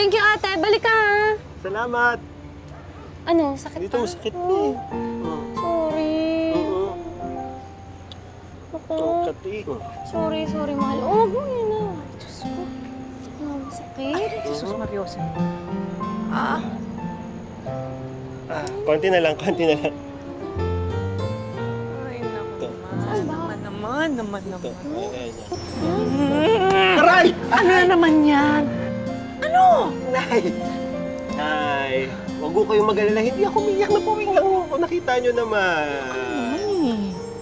Thank you, ate. Balik ka, ha? Salamat. Ano? Sakit Dito, pa? sakit na eh. Sorry. Ako. Kati. Sorry, mahal. Oh, wag mo yun na. Diyos ko. Sakit. Jesus Mariosa. Konti na lang. Ay, naman. Aray! Ano na naman yan? Ano? Nay, huwag ko kayong mag-alala. Hindi ako umiyak. Napuwing lang ako. Nakita nyo naman.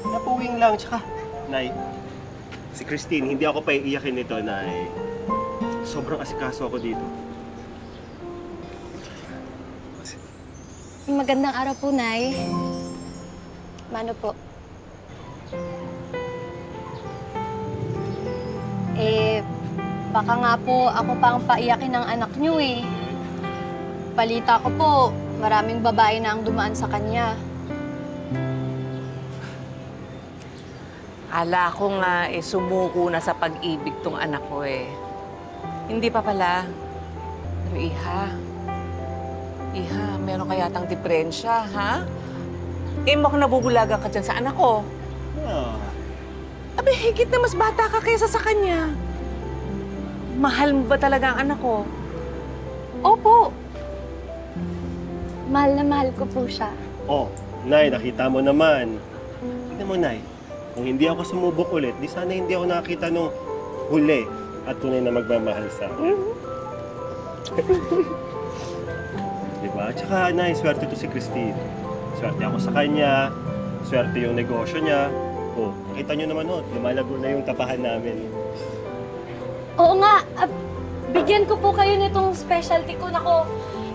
Napuwing lang. Tsaka, Nay, si Christine, hindi ako pa iiyakin nito, Nay. Sobrang asikaso ako dito. Magandang araw po, Nay. Mano po? Baka nga po ako pa ang paiyakin ng anak niyo eh. Balita ko po, maraming babae na ang dumaan sa kanya. Ala ko nga sumuko na sa pag-ibig tong anak ko eh. Hindi pa pala. Pero Iha, meron kaya tang diferensya, ha? Mukhang nabubulagan ka dyan sa anak ko. Abi, higit na mas bata ka kaysa sa kanya. Mahal mo ba talaga ang anak ko? Opo. Mahal na mahal ko po siya. Oh, Nay, nakita mo naman. Tignan mo, Nay. Kung hindi ako sumubok ulit, di sana hindi ako nakakita nung huli at tunay na magmamahal sa akin. Diba? Tsaka, Nay, swerte to si Christine. Swerte ako sa kanya, swerte yung negosyo niya. Oh, nakita nyo naman, lumalago na yung tapahan namin. Oo nga, bigyan ko po kayo nitong specialty ko. Nako,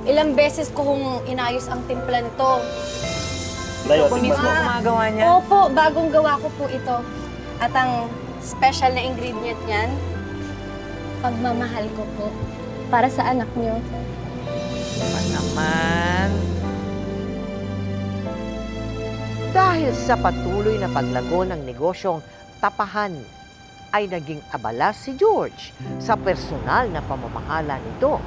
ilang beses ko kung inayos ang timpla nito. Ako mismo gumagawa niya? Opo, bagong gawa ko po ito. At ang special na ingredient niyan, pagmamahal ko po para sa anak niyo. Ano naman? Dahil sa patuloy na paglago ng negosyong tapahan, ay naging abala si George sa personal na pamamahala nito.